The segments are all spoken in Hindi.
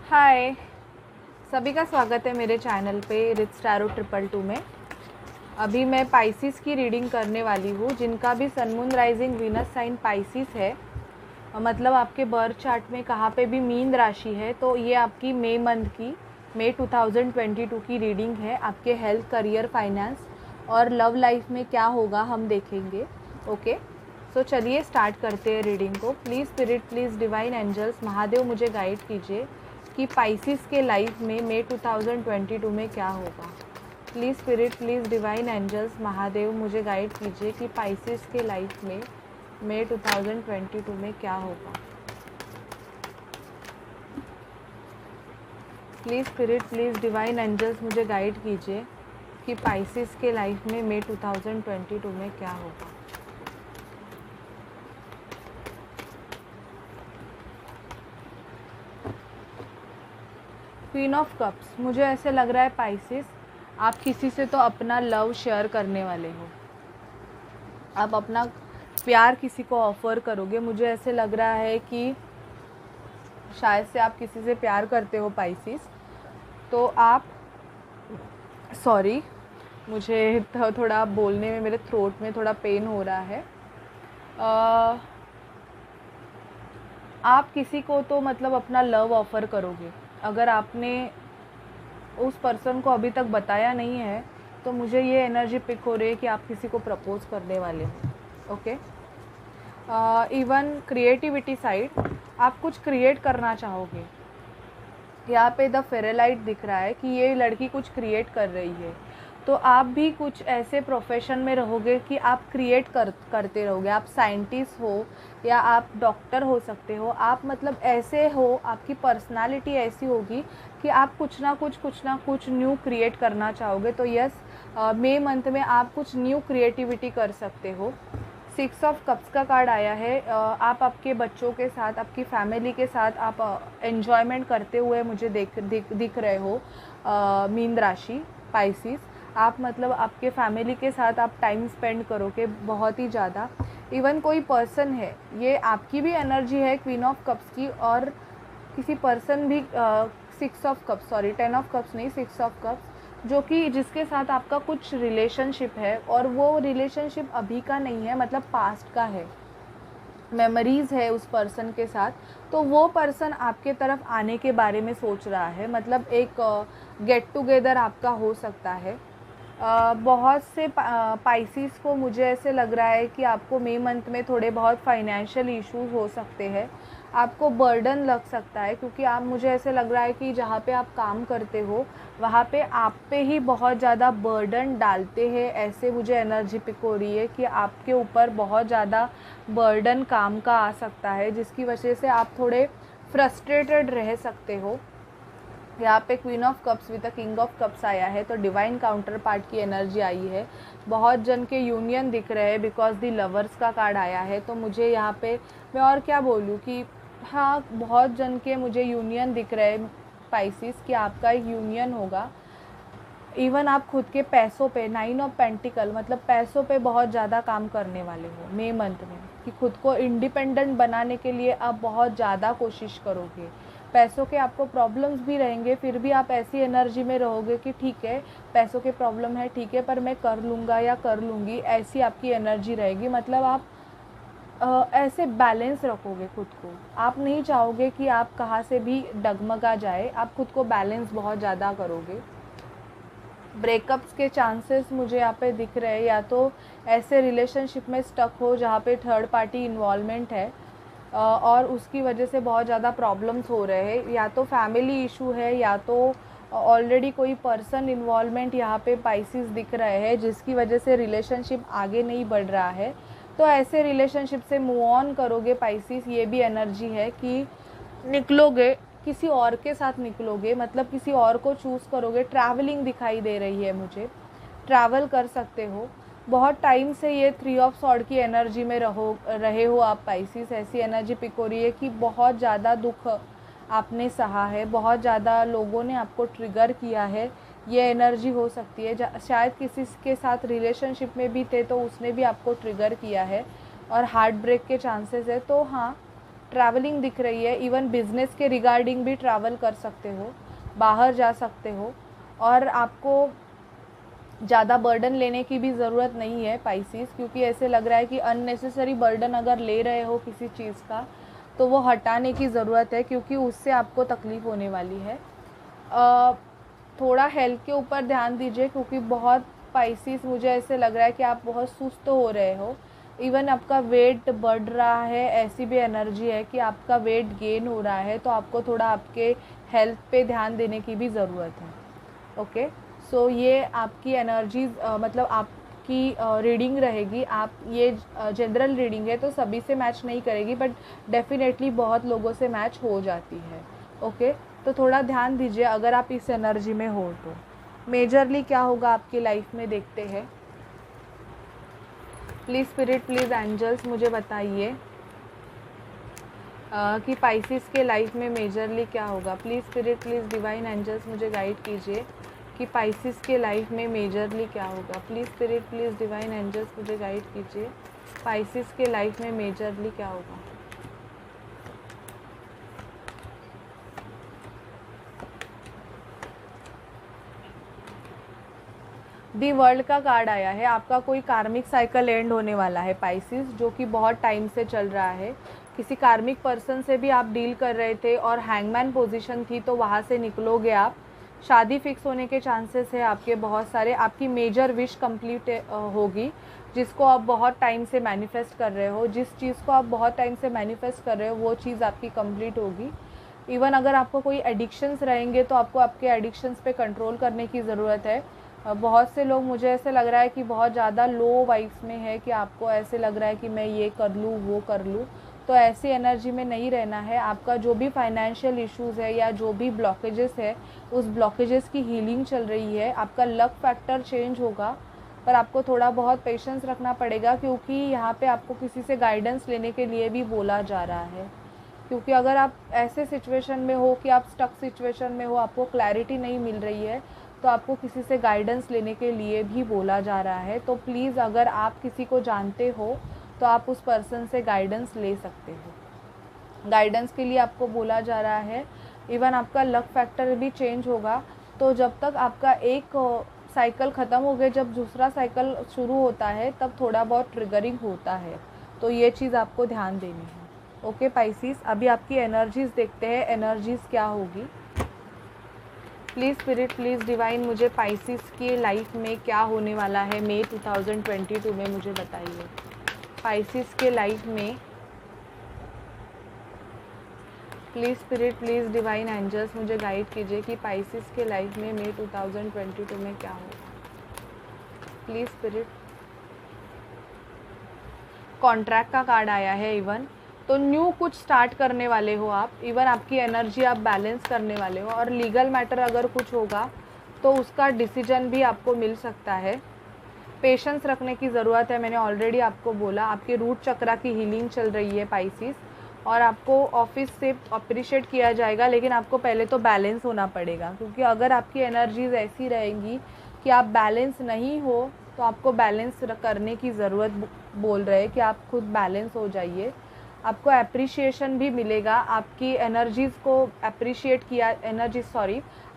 हाय, सभी का स्वागत है मेरे चैनल पे रिच टैरो 222 में। अभी मैं पाइसिस की रीडिंग करने वाली हूँ, जिनका भी sun moon rising Venus sign Pisces है। मतलब आपके बर्थ चार्ट में कहाँ पे भी मीन राशि है, तो ये आपकी मई मंथ की, मई 2022 की रीडिंग है। आपके हेल्थ, करियर, फाइनेंस और लव लाइफ में क्या होगा हम देखेंगे। ओके, सो चलिए स्टार्ट करते हैं रीडिंग को। Please spirit, please divine angels, Mahadev मुझे गाइड कीजिए कि पाइसिस के लाइफ में मई 2022 में क्या होगा। Please spirit, please divine angels, Mahadev मुझे गाइड कीजिए कि पाइसिस के लाइफ में मई 2022 में क्या होगा। Please spirit, please divine angels मुझे गाइड कीजिए कि पाइसिस के लाइफ में मई 2022 में क्या होगा। क्वीन ऑफ कप्स, मुझे ऐसे लग रहा है पाइसिस, आप किसी से तो अपना लव शेयर करने वाले हो। आप अपना प्यार किसी को ऑफ़र करोगे। मुझे ऐसे लग रहा है कि शायद से आप किसी से प्यार करते हो पाइसिस। तो आप, सॉरी, मुझे थोड़ा बोलने में, मेरे थ्रोट में थोड़ा पेन हो रहा है। आप किसी को तो मतलब अपना लव ऑफ़र करोगे। अगर आपने उस पर्सन को अभी तक बताया नहीं है, तो मुझे ये एनर्जी पिक हो रही है कि आप किसी को प्रपोज करने वाले हो। ओके, इवन क्रिएटिविटी साइड, आप कुछ क्रिएट करना चाहोगे। यहाँ पे द फेरेलाइट दिख रहा है कि ये लड़की कुछ क्रिएट कर रही है, तो आप भी कुछ ऐसे प्रोफेशन में रहोगे कि आप क्रिएट करते रहोगे। आप साइंटिस्ट हो या आप डॉक्टर हो सकते हो। आप मतलब ऐसे हो, आपकी पर्सनालिटी ऐसी होगी कि आप कुछ ना कुछ न्यू क्रिएट करना चाहोगे। तो यस, मई मंथ में आप कुछ न्यू क्रिएटिविटी कर सकते हो। 6 ऑफ कप्स का कार्ड आया है। आप आपके बच्चों के साथ, आपकी फैमिली के साथ आप एन्जॉयमेंट करते हुए मुझे दिख रहे हो। मीन राशि पाइसिस, आप मतलब आपके फैमिली के साथ आप टाइम स्पेंड करोगे बहुत ही ज़्यादा। इवन कोई पर्सन है, ये आपकी भी एनर्जी है क्वीन ऑफ कप्स की, और किसी पर्सन भी 6 of cups, sorry 10 of cups नहीं, 6 ऑफ कप्स, जो कि जिसके साथ आपका कुछ रिलेशनशिप है, और वो रिलेशनशिप अभी का नहीं है, मतलब पास्ट का है, मेमोरीज़ है उस पर्सन के साथ। तो वो पर्सन आपके तरफ आने के बारे में सोच रहा है, मतलब एक गेट टुगेदर आपका हो सकता है। बहुत से पाइसिस को मुझे ऐसे लग रहा है कि आपको मई मंथ में थोड़े बहुत फाइनेंशियल इश्यूज हो सकते हैं। आपको बर्डन लग सकता है, क्योंकि आप, मुझे ऐसे लग रहा है कि जहाँ पे आप काम करते हो वहाँ पे आप पे ही बहुत ज़्यादा बर्डन डालते हैं। ऐसे मुझे एनर्जी पिक हो रही है कि आपके ऊपर बहुत ज़्यादा बर्डन काम का आ सकता है, जिसकी वजह से आप थोड़े फ्रस्ट्रेटेड रह सकते हो। यहाँ पे queen of cups with the king of cups आया है, तो डिवाइन काउंटर पार्ट की एनर्जी आई है। बहुत जन के यूनियन दिख रहे हैं, बिकॉज दी लवर्स का कार्ड आया है। तो मुझे यहाँ पे, मैं और क्या बोलूँ कि हाँ, बहुत जन के मुझे यूनियन दिख रहे हैं पाइसिस, कि आपका एक यूनियन होगा। इवन आप खुद के पैसों पे, 9 ऑफ पेंटिकल, मतलब पैसों पे बहुत ज़्यादा काम करने वाले हो मई मंथ में, कि खुद को इंडिपेंडेंट बनाने के लिए आप बहुत ज़्यादा कोशिश करोगे। पैसों के आपको प्रॉब्लम्स भी रहेंगे, फिर भी आप ऐसी एनर्जी में रहोगे कि ठीक है, पैसों के प्रॉब्लम है, ठीक है, पर मैं कर लूँगा या कर लूँगी, ऐसी आपकी एनर्जी रहेगी। मतलब आप ऐसे बैलेंस रखोगे खुद को। आप नहीं चाहोगे कि आप कहाँ से भी डगमगा जाए, आप खुद को बैलेंस बहुत ज़्यादा करोगे। ब्रेकअप्स के चांसेस मुझे यहाँ पे दिख रहे हैं, या तो ऐसे रिलेशनशिप में स्टक हो जहाँ पे थर्ड पार्टी इन्वॉल्वमेंट है, और उसकी वजह से बहुत ज़्यादा प्रॉब्लम्स हो रहे हैं, या तो फैमिली इशू है, या तो ऑलरेडी कोई पर्सन इन्वॉल्वमेंट यहाँ पे पाइसिस दिख रहे हैं, जिसकी वजह से रिलेशनशिप आगे नहीं बढ़ रहा है। तो ऐसे रिलेशनशिप से मूव ऑन करोगे पाइसिस। ये भी एनर्जी है कि निकलोगे, किसी और के साथ निकलोगे, मतलब किसी और को चूज़ करोगे। ट्रैवलिंग दिखाई दे रही है मुझे, ट्रैवल कर सकते हो। बहुत टाइम से ये 3 ऑफ सॉर्ड की एनर्जी में रहे हो आप पाइसिस। ऐसी एनर्जी पिक हो रही है कि बहुत ज़्यादा दुख आपने सहा है, बहुत ज़्यादा लोगों ने आपको ट्रिगर किया है। ये एनर्जी हो सकती है, शायद किसी के साथ रिलेशनशिप में भी थे तो उसने भी आपको ट्रिगर किया है, और हार्ट ब्रेक के चांसेस है। तो हाँ, ट्रैवलिंग दिख रही है, इवन बिजनेस के रिगार्डिंग भी ट्रैवल कर सकते हो, बाहर जा सकते हो, और आपको ज़्यादा बर्डन लेने की भी ज़रूरत नहीं है पाइसिस, क्योंकि ऐसे लग रहा है कि अननेसेसरी बर्डन अगर ले रहे हो किसी चीज़ का तो वो हटाने की ज़रूरत है, क्योंकि उससे आपको तकलीफ़ होने वाली है। थोड़ा हेल्थ के ऊपर ध्यान दीजिए, क्योंकि बहुत पाइसिस मुझे ऐसे लग रहा है कि आप बहुत सुस्त हो रहे हो, इवन आपका वेट बढ़ रहा है, ऐसी भी एनर्जी है कि आपका वेट गेन हो रहा है, तो आपको थोड़ा आपके हेल्थ पे ध्यान देने की भी ज़रूरत है। ओके, सो ये आपकी एनर्जीज मतलब आपकी रीडिंग रहेगी। आप ये जनरल रीडिंग है तो सभी से मैच नहीं करेगी, बट डेफिनेटली बहुत लोगों से मैच हो जाती है। ओके, तो थोड़ा ध्यान दीजिए अगर आप इस एनर्जी में हो तो। मेजरली क्या होगा आपकी लाइफ में देखते हैं। प्लीज़ स्पिरिट, प्लीज़ एंजल्स मुझे बताइए कि पाइसिस के लाइफ में मेजरली क्या होगा। Please spirit, please divine angels मुझे गाइड कीजिए कि पाइसिस के लाइफ में मेजरली क्या होगा। Please spirit, please divine angels मुझे गाइड कीजिए, पाइसिस के लाइफ में मेजरली क्या होगा। दी वर्ल्ड का कार्ड आया है। आपका कोई कार्मिक साइकिल एंड होने वाला है पाइसिस, जो कि बहुत टाइम से चल रहा है। किसी कार्मिक पर्सन से भी आप डील कर रहे थे और हैंगमैन पोजीशन थी, तो वहाँ से निकलोगे आप। शादी फिक्स होने के चांसेस है आपके बहुत सारे। आपकी मेजर विश कंप्लीट होगी, जिसको आप बहुत टाइम से मैनिफेस्ट कर रहे हो। जिस चीज़ को आप बहुत टाइम से मैनिफेस्ट कर रहे हो वो चीज़ आपकी कंप्लीट होगी। इवन अगर आपको कोई एडिक्शंस रहेंगे तो आपको आपके एडिक्शंस पे कंट्रोल करने की ज़रूरत है। बहुत से लोग, मुझे ऐसे लग रहा है कि बहुत ज़्यादा लो वाइब्स में है, कि आपको ऐसे लग रहा है कि मैं ये कर लूँ वो कर लूँ, तो ऐसी एनर्जी में नहीं रहना है। आपका जो भी फाइनेंशियल इश्यूज़ है या जो भी ब्लॉकेजेस है, उस ब्लॉकेजेस की हीलिंग चल रही है। आपका लक फैक्टर चेंज होगा, पर आपको थोड़ा बहुत पेशेंस रखना पड़ेगा, क्योंकि यहाँ पे आपको किसी से गाइडेंस लेने के लिए भी बोला जा रहा है। क्योंकि अगर आप ऐसे सिचुएशन में हो कि आप स्टक सिचुएशन में हो, आपको क्लैरिटी नहीं मिल रही है, तो आपको किसी से गाइडेंस लेने के लिए भी बोला जा रहा है। तो प्लीज़, अगर आप किसी को जानते हो तो आप उस पर्सन से गाइडेंस ले सकते हो। गाइडेंस के लिए आपको बोला जा रहा है। इवन आपका लक फैक्टर भी चेंज होगा। तो जब तक आपका एक साइकिल ख़त्म हो गया, जब दूसरा साइकिल शुरू होता है, तब थोड़ा बहुत ट्रिगरिंग होता है। तो ये चीज़ आपको ध्यान देनी है। ओके पाइसिस, अभी आपकी एनर्जीज़ देखते हैं, एनर्जीज़ क्या होगी। प्लीज़ स्पिरिट, प्लीज़ डिवाइन मुझे पाइसिस की लाइफ में क्या होने वाला है मई 2022 में, मुझे बताइए। पाइसिस के लाइफ में please spirit, please divine angels मुझे गाइड कीजिए कि पाइसिस के लाइफ में मई 2022 में क्या होगा। Please spirit. कॉन्ट्रैक्ट का कार्ड आया है इवन, तो न्यू कुछ स्टार्ट करने वाले हो आप। इवन आपकी एनर्जी आप बैलेंस करने वाले हो, और लीगल मैटर अगर कुछ होगा तो उसका डिसीजन भी आपको मिल सकता है। पेशेंस रखने की ज़रूरत है, मैंने ऑलरेडी आपको बोला। आपके रूट चक्रा की हीलिंग चल रही है पाइसिस, और आपको ऑफिस से अप्रिशिएट किया जाएगा, लेकिन आपको पहले तो बैलेंस होना पड़ेगा। क्योंकि अगर आपकी एनर्जीज ऐसी रहेंगी कि आप बैलेंस नहीं हो, तो आपको बैलेंस करने की ज़रूरत बोल रहे हैं कि आप खुद बैलेंस हो जाइए। आपको अप्रिशिएशन भी मिलेगा, आपकी एनर्जीज़ को अप्रिशिएट किया,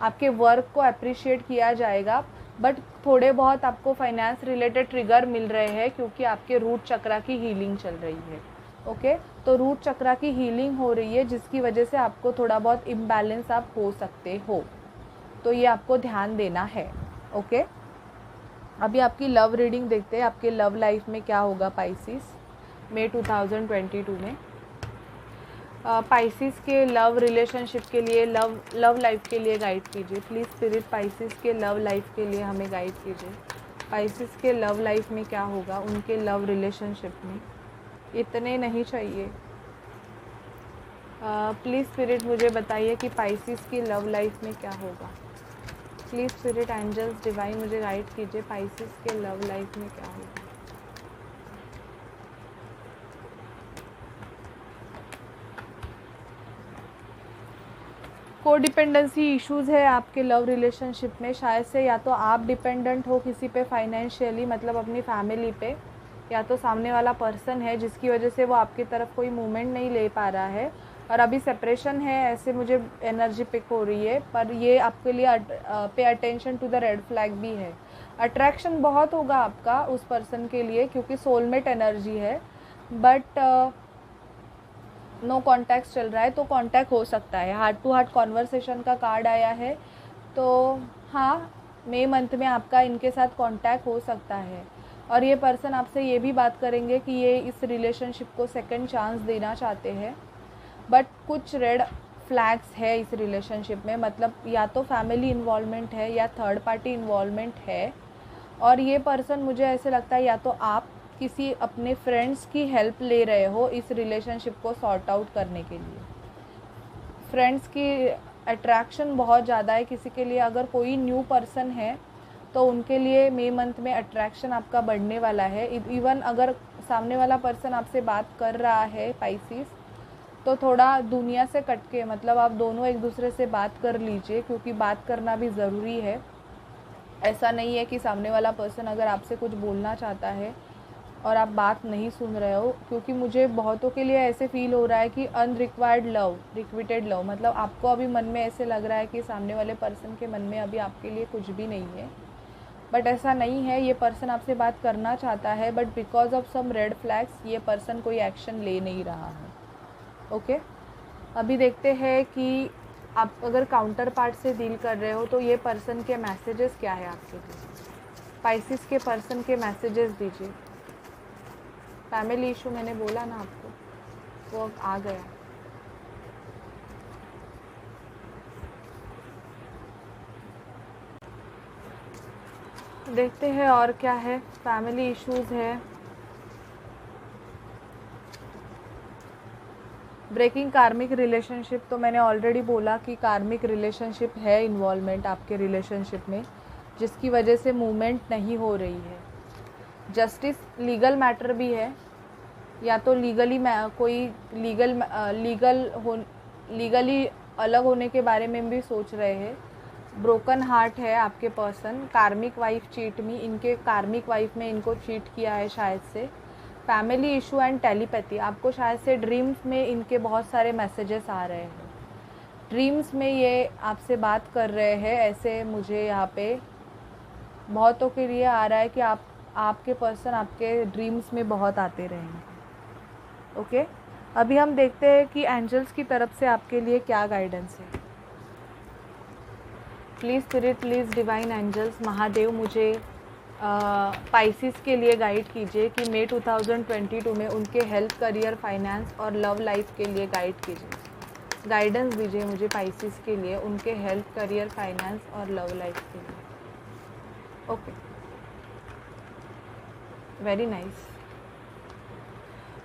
आपके वर्क को अप्रिशिएट किया जाएगा। बट थोड़े बहुत आपको फाइनेंस रिलेटेड ट्रिगर मिल रहे हैं, क्योंकि आपके रूट चक्रा की हीलिंग चल रही है। ओके, तो रूट चक्रा की हीलिंग हो रही है, जिसकी वजह से आपको थोड़ा बहुत इम्बैलेंस आप हो सकते हो, तो ये आपको ध्यान देना है। ओके, अभी आपकी लव रीडिंग देखते हैं, आपके लव लाइफ में क्या होगा पाइसिस मई 2022 में। पाइसिस के लव रिलेशनशिप के लिए, लव लाइफ के लिए गाइड कीजिए। प्लीज़ स्पिरिट, पाइसिस के लव लाइफ के लिए हमें गाइड कीजिए। पाइसिस के लव लाइफ में क्या होगा, उनके लव रिलेशनशिप में। इतने नहीं चाहिए। प्लीज़ स्पिरिट मुझे बताइए कि पाइसिस की लव लाइफ में क्या होगा। प्लीज़ स्पिरिट एंजल्स डिवाइन मुझे गाइड कीजिए, पाइसिस के लव लाइफ में क्या होगा। कोडिपेंडेंसी इश्यूज़ है आपके लव रिलेशनशिप में। शायद से या तो आप डिपेंडेंट हो किसी पे फाइनेंशियली, मतलब अपनी फैमिली पे, या तो सामने वाला पर्सन है जिसकी वजह से वो आपकी तरफ कोई मूवमेंट नहीं ले पा रहा है और अभी सेपरेशन है, ऐसे मुझे एनर्जी पिक हो रही है। पर ये आपके लिए pay attention to the red flag भी है। अट्रैक्शन बहुत होगा आपका उस पर्सन के लिए क्योंकि सोलमेट एनर्जी है, बट नो कॉन्टैक्ट चल रहा है, तो कॉन्टैक्ट हो सकता है। हार्ट टू हार्ट कॉन्वर्सेशन का कार्ड आया है, तो हाँ, मई मंथ में आपका इनके साथ कॉन्टैक्ट हो सकता है। और ये पर्सन आपसे ये भी बात करेंगे कि ये इस रिलेशनशिप को सेकंड चांस देना चाहते हैं, बट कुछ रेड फ्लैग्स है इस रिलेशनशिप में। मतलब या तो फैमिली इन्वॉल्वमेंट है या थर्ड पार्टी इन्वॉल्वमेंट है। और ये पर्सन, मुझे ऐसे लगता है, या तो आप किसी अपने फ्रेंड्स की हेल्प ले रहे हो इस रिलेशनशिप को सॉर्ट आउट करने के लिए। फ्रेंड्स की अट्रैक्शन बहुत ज़्यादा है किसी के लिए। अगर कोई न्यू पर्सन है तो उनके लिए मई मंथ में अट्रैक्शन आपका बढ़ने वाला है। इवन अगर सामने वाला पर्सन आपसे बात कर रहा है पाइसिस, तो थोड़ा दुनिया से कट के, मतलब आप दोनों एक दूसरे से बात कर लीजिए, क्योंकि बात करना भी ज़रूरी है। ऐसा नहीं है कि सामने वाला पर्सन अगर आपसे कुछ बोलना चाहता है और आप बात नहीं सुन रहे हो, क्योंकि मुझे बहुतों के लिए ऐसे फील हो रहा है कि अनरिक्वायर्ड लव, रिक्विटेड लव, मतलब आपको अभी मन में ऐसे लग रहा है कि सामने वाले पर्सन के मन में अभी आपके लिए कुछ भी नहीं है, बट ऐसा नहीं है। ये पर्सन आपसे बात करना चाहता है, but because of some red flags ये पर्सन कोई एक्शन ले नहीं रहा है। ओके, अभी देखते हैं कि आप अगर काउंटर पार्ट से डील कर रहे हो तो ये पर्सन के मैसेजेस क्या है आपके लिए। पाइसिस के पर्सन के मैसेजेस दीजिए। फैमिली इशू मैंने बोला ना आपको, वो आ गया। देखते हैं और क्या है। फैमिली इश्यूज है, ब्रेकिंग कार्मिक रिलेशनशिप, तो मैंने ऑलरेडी बोला कि कार्मिक रिलेशनशिप है इन्वॉल्वमेंट आपके रिलेशनशिप में, जिसकी वजह से मूवमेंट नहीं हो रही है। जस्टिस लीगल मैटर भी है, या तो कोई लीगली अलग होने के बारे में भी सोच रहे हैं। ब्रोकन हार्ट है आपके पर्सन। कार्मिक वाइफ चीट मी, इनके कार्मिक वाइफ में इनको चीट किया है शायद से। फैमिली इशू एंड टेलीपैथी, आपको शायद से ड्रीम्स में इनके बहुत सारे मैसेजेस आ रहे हैं। ड्रीम्स में ये आपसे बात कर रहे हैं, ऐसे मुझे यहाँ पे बहुतों के लिए आ रहा है कि आपके पर्सन आपके ड्रीम्स में बहुत आते रहेंगे। ओके, अभी हम देखते हैं कि एंजल्स की तरफ से आपके लिए क्या गाइडेंस है। Please spirit, please divine angels, Mahadev, मुझे पाइसिस के लिए गाइड कीजिए कि मई 2022 में उनके हेल्थ, करियर, फाइनेंस और लव लाइफ के लिए गाइड कीजिए। गाइडेंस दीजिए मुझे पाइसिस के लिए, उनके हेल्थ, करियर, फाइनेंस और लव लाइफ के लिए। Okay, very nice.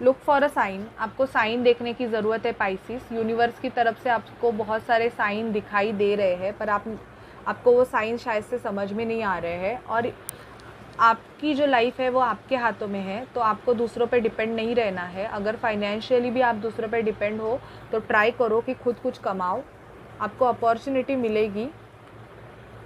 Look for a sign, आपको साइन देखने की ज़रूरत है पाइसिस। यूनिवर्स की तरफ से आपको बहुत सारे साइन दिखाई दे रहे हैं, पर आपको वो साइन शायद से समझ में नहीं आ रहे हैं। और आपकी जो लाइफ है वो आपके हाथों में है, तो आपको दूसरों पे डिपेंड नहीं रहना है। अगर फाइनेंशियली भी आप दूसरों पे डिपेंड हो तो ट्राई करो कि खुद कुछ कमाओ, आपको अपॉर्चुनिटी मिलेगी।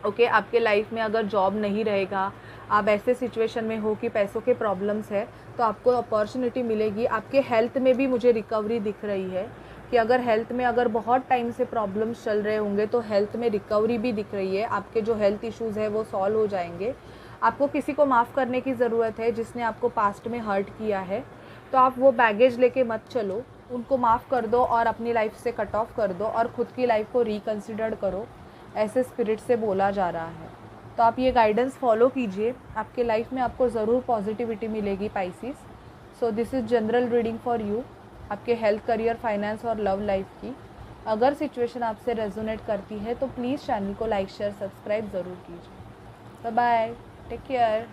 ओके, आपके लाइफ में अगर जॉब नहीं रहेगा, आप ऐसे सिचुएशन में हो कि पैसों के प्रॉब्लम्स है, तो आपको अपॉर्चुनिटी मिलेगी। आपके हेल्थ में भी मुझे रिकवरी दिख रही है कि अगर हेल्थ में अगर बहुत टाइम से प्रॉब्लम्स चल रहे होंगे तो हेल्थ में रिकवरी भी दिख रही है। आपके जो हेल्थ इश्यूज़ है वो सॉल्व हो जाएंगे। आपको किसी को माफ़ करने की ज़रूरत है जिसने आपको पास्ट में हर्ट किया है, तो आप वो बैगेज लेके मत चलो, उनको माफ़ कर दो और अपनी लाइफ से कट ऑफ कर दो और ख़ुद की लाइफ को रिकन्सिडर करो, ऐसे स्पिरिट से बोला जा रहा है। तो आप ये गाइडेंस फॉलो कीजिए, आपके लाइफ में आपको ज़रूर पॉजिटिविटी मिलेगी Pisces. So this is general reading for you, आपके हेल्थ, करियर, फाइनेंस और लव लाइफ की। अगर सिचुएशन आपसे रेजोनेट करती है तो प्लीज़ चैनल को लाइक, शेयर, सब्सक्राइब ज़रूर कीजिए। Bye bye, take care.